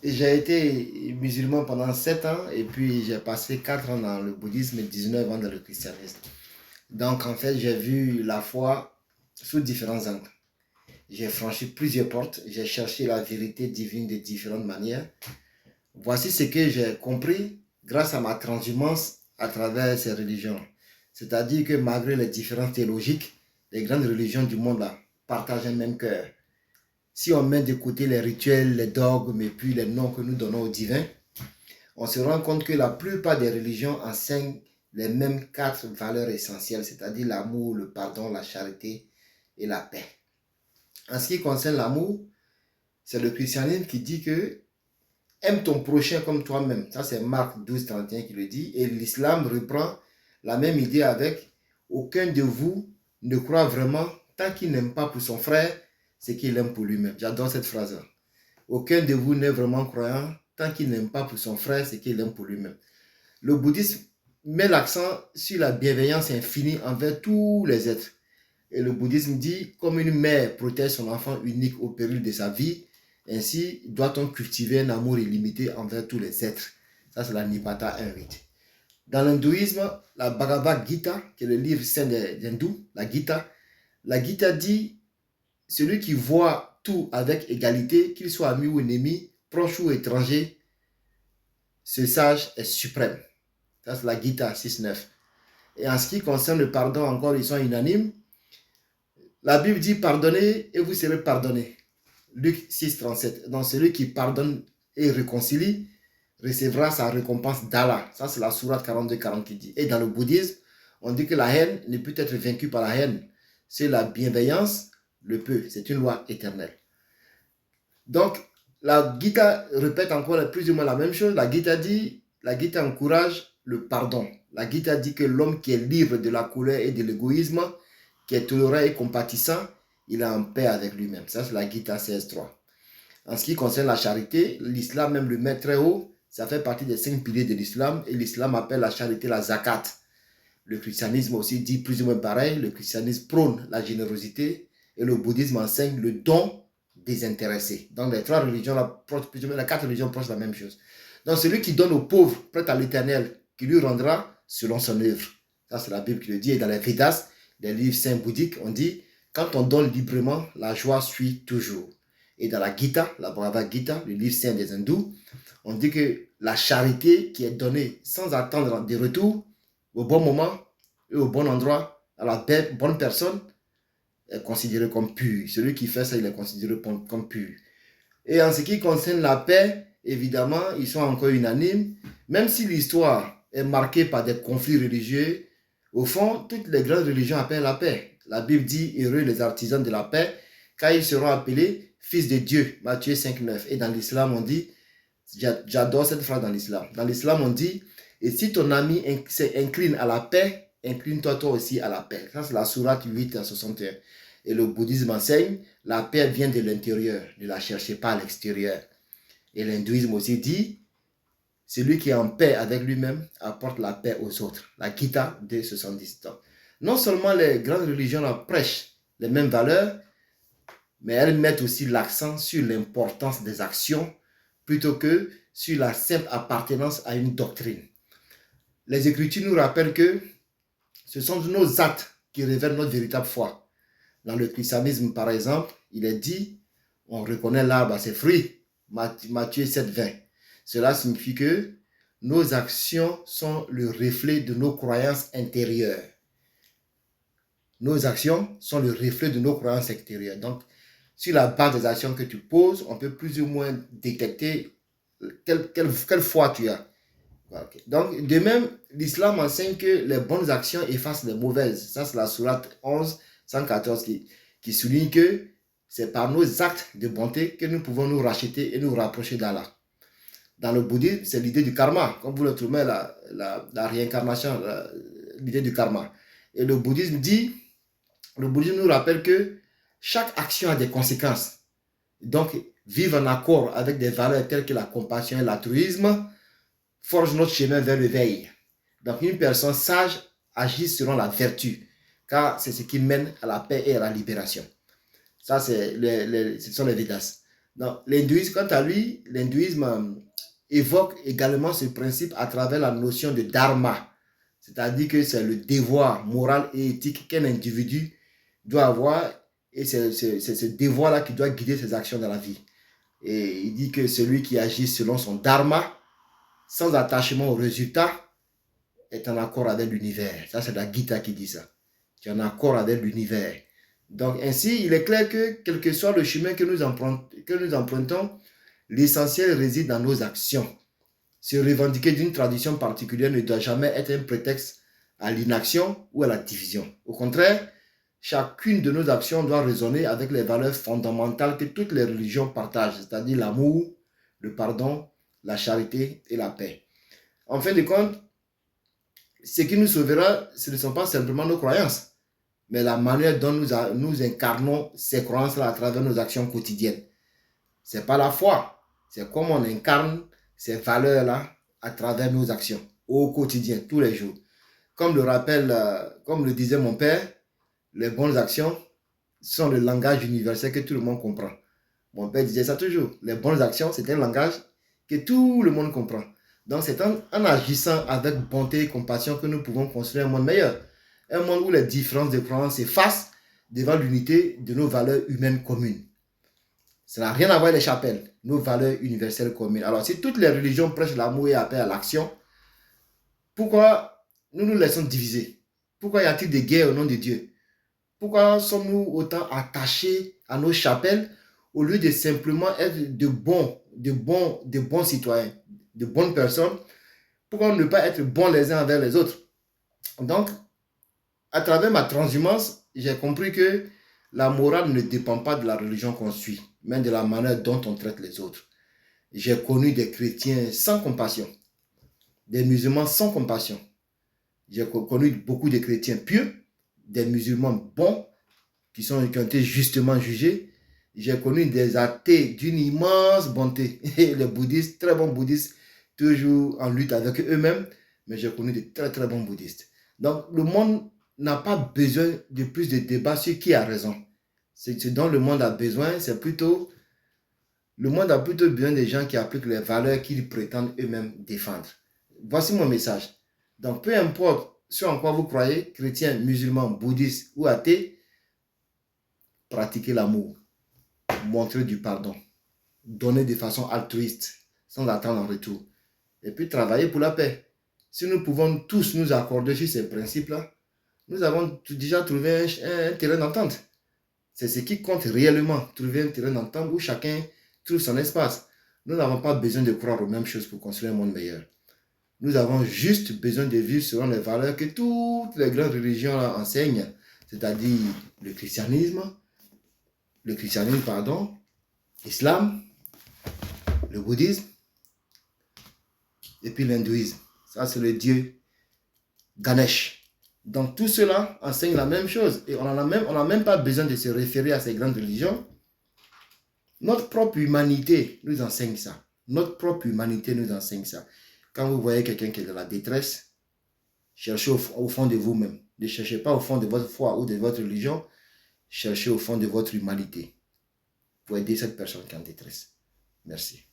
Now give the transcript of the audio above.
J'ai été musulman pendant 7 ans et puis j'ai passé 4 ans dans le bouddhisme et 19 ans dans le christianisme. Donc en fait, j'ai vu la foi sous différents angles. J'ai franchi plusieurs portes, j'ai cherché la vérité divine de différentes manières. Voici ce que j'ai compris grâce à ma transhumance à travers ces religions. C'est-à-dire que malgré les différences théologiques, les grandes religions du monde là, partagent un même cœur. Si on met de côté les rituels, les dogmes et puis les noms que nous donnons au divin, on se rend compte que la plupart des religions enseignent les mêmes quatre valeurs essentielles, c'est-à-dire l'amour, le pardon, la charité et la paix. En ce qui concerne l'amour, c'est le christianisme qui dit que aime ton prochain comme toi-même. Ça, c'est Marc 12, 31 qui le dit. Et l'islam reprend la même idée avec aucun de vous ne croit vraiment tant qu'il n'aime pas pour son frère ce qu'il aime pour lui-même. J'adore cette phrase-là. Aucun de vous n'est vraiment croyant tant qu'il n'aime pas pour son frère ce qu'il aime pour lui-même. Le bouddhisme met l'accent sur la bienveillance infinie envers tous les êtres. Et le bouddhisme dit, comme une mère protège son enfant unique au péril de sa vie, ainsi doit-on cultiver un amour illimité envers tous les êtres. Ça, c'est la Nipata 1.8. Dans l'hindouisme, la Bhagavad Gita, qui est le livre saint des hindous, la Gita dit, celui qui voit tout avec égalité, qu'il soit ami ou ennemi, proche ou étranger, ce sage est suprême. Ça, c'est la Gita 6.9. Et en ce qui concerne le pardon, encore, ils sont unanimes. La Bible dit pardonnez et vous serez pardonnés. Luc 6.37. Donc celui qui pardonne et réconcilie recevra sa récompense d'Allah. Ça, c'est la sourate 42-40 qui dit. Et dans le bouddhisme, on dit que la haine ne peut être vaincue par la haine. C'est la bienveillance, le peut. C'est une loi éternelle. Donc, la Gita répète encore plus ou moins la même chose. La Gita encourage le pardon. La Gita dit que l'homme qui est libre de la colère et de l'égoïsme, qui est tolérant et compatissant, il est en paix avec lui-même. Ça, c'est la Gita 16.3. En ce qui concerne la charité, l'islam même le met très haut. Ça fait partie des 5 piliers de l'islam. Et l'islam appelle la charité la zakat. Le christianisme aussi dit plus ou moins pareil. Le christianisme prône la générosité. Et le bouddhisme enseigne le don désintéressé. Donc les 3 religions, plus ou moins, les 4 religions proches la même chose. Donc celui qui donne aux pauvres, prête à l'éternel, qui lui rendra selon son œuvre. Ça, c'est la Bible qui le dit. Et dans les Védas, les livres saints bouddhiques, on dit, quand on donne librement, la joie suit toujours. Et dans la Gita, la Bhagavad Gita, le livre saint des hindous, on dit que la charité qui est donnée sans attendre des retours, au bon moment et au bon endroit, à la bonne personne, est considéré comme pur. Celui qui fait ça, il est considéré comme pur. Et en ce qui concerne la paix, évidemment, ils sont encore unanimes. Même si l'histoire est marquée par des conflits religieux, au fond, toutes les grandes religions appellent la paix. La Bible dit, heureux les artisans de la paix, car ils seront appelés fils de Dieu. Matthieu 5.9. Et dans l'islam, on dit, j'adore cette phrase dans l'islam. Dans l'islam, on dit, et si ton ami s'incline à la paix, incline-toi toi aussi à la paix. Ça, c'est la sourate 8 à 61. Et le bouddhisme enseigne, la paix vient de l'intérieur, ne la cherchez pas à l'extérieur. Et l'hindouisme aussi dit, celui qui est en paix avec lui-même apporte la paix aux autres. La Gita 2.70. Non seulement les grandes religions prêchent les mêmes valeurs, mais elles mettent aussi l'accent sur l'importance des actions plutôt que sur la simple appartenance à une doctrine. Les Écritures nous rappellent que ce sont nos actes qui révèlent notre véritable foi. Dans le christianisme, par exemple, il est dit, on reconnaît l'arbre à ses fruits. Matthieu 7.20. Cela signifie que nos actions sont le reflet de nos croyances intérieures. Nos actions sont le reflet de nos croyances extérieures. Donc, sur la base des actions que tu poses, on peut plus ou moins détecter quelle foi tu as. Okay. Donc, de même, l'islam enseigne que les bonnes actions effacent les mauvaises. Ça, c'est la sourate 11, 114 qui souligne que c'est par nos actes de bonté que nous pouvons nous racheter et nous rapprocher d'Allah. Dans le bouddhisme, c'est l'idée du karma. Comme vous le trouvez, la réincarnation, l'idée du karma. Et le bouddhisme nous rappelle que chaque action a des conséquences. Donc, vivre en accord avec des valeurs telles que la compassion et l'altruisme forge notre chemin vers l'éveil. Donc, une personne sage agit selon la vertu, car c'est ce qui mène à la paix et à la libération. Ça, ce sont les Védas. Donc, l'hindouisme, quant à lui, l'hindouisme évoque également ce principe à travers la notion de dharma. C'est-à-dire que c'est le devoir moral et éthique qu'un individu doit avoir et c'est ce devoir-là qui doit guider ses actions dans la vie. Et il dit que celui qui agit selon son dharma, sans attachement au résultat, est en accord avec l'univers. Ça, c'est la Gita qui dit ça. Tu es en accord avec l'univers. Donc, ainsi, il est clair que quel que soit le chemin que nous empruntons, l'essentiel réside dans nos actions. Se revendiquer d'une tradition particulière ne doit jamais être un prétexte à l'inaction ou à la division. Au contraire, chacune de nos actions doit résonner avec les valeurs fondamentales que toutes les religions partagent, c'est-à-dire l'amour, le pardon, la charité et la paix. En fin de compte, ce qui nous sauvera, ce ne sont pas simplement nos croyances, mais la manière dont nous incarnons ces croyances-là à travers nos actions quotidiennes. Ce n'est pas la foi, c'est comment on incarne ces valeurs-là à travers nos actions au quotidien, tous les jours. Comme le disait mon père, les bonnes actions sont le langage universel que tout le monde comprend. Mon père disait ça toujours. Les bonnes actions, c'est un langage que tout le monde comprend. Donc, c'est en agissant avec bonté et compassion que nous pouvons construire un monde meilleur. Un monde où les différences de croyances s'effacent devant l'unité de nos valeurs humaines communes. Ça n'a rien à voir avec les chapelles, nos valeurs universelles communes. Alors, si toutes les religions prêchent l'amour et appellent à l'action, pourquoi nous nous laissons diviser? Pourquoi y a-t-il des guerres au nom de Dieu? Pourquoi sommes-nous autant attachés à nos chapelles au lieu de simplement être de bons citoyens, de bonnes personnes? Pourquoi ne pas être bons les uns envers les autres? Donc, à travers ma transhumance, j'ai compris que la morale ne dépend pas de la religion qu'on suit, mais de la manière dont on traite les autres. J'ai connu des chrétiens sans compassion, des musulmans sans compassion. J'ai connu beaucoup de chrétiens pieux, des musulmans bons, qui ont été justement jugés. J'ai connu des athées d'une immense bonté. Et les bouddhistes, très bons bouddhistes, toujours en lutte avec eux-mêmes, mais j'ai connu de très très bons bouddhistes. Donc le monde n'a pas besoin de plus de débats sur qui a raison. Ce dont le monde a besoin, c'est plutôt... Le monde a plutôt besoin des gens qui appliquent les valeurs qu'ils prétendent eux-mêmes défendre. Voici mon message. Donc peu importe ce en quoi vous croyez, chrétien, musulman, bouddhiste ou athée, pratiquez l'amour, montrez du pardon, donnez de façon altruiste, sans attendre en retour. Et puis travaillez pour la paix. Si nous pouvons tous nous accorder sur ces principes-là, nous avons déjà trouvé un terrain d'entente. C'est ce qui compte réellement, trouver un terrain d'entente où chacun trouve son espace. Nous n'avons pas besoin de croire aux mêmes choses pour construire un monde meilleur. Nous avons juste besoin de vivre selon les valeurs que toutes les grandes religions enseignent, c'est-à-dire le christianisme, l'islam, le bouddhisme et puis l'hindouisme. Ça, c'est le dieu Ganesh. Donc, tout cela enseigne la même chose. Et on n'a même pas besoin de se référer à ces grandes religions. Notre propre humanité nous enseigne ça. Notre propre humanité nous enseigne ça. Quand vous voyez quelqu'un qui est dans la détresse, cherchez au fond de vous-même. Ne cherchez pas au fond de votre foi ou de votre religion. Cherchez au fond de votre humanité pour aider cette personne qui est en détresse. Merci.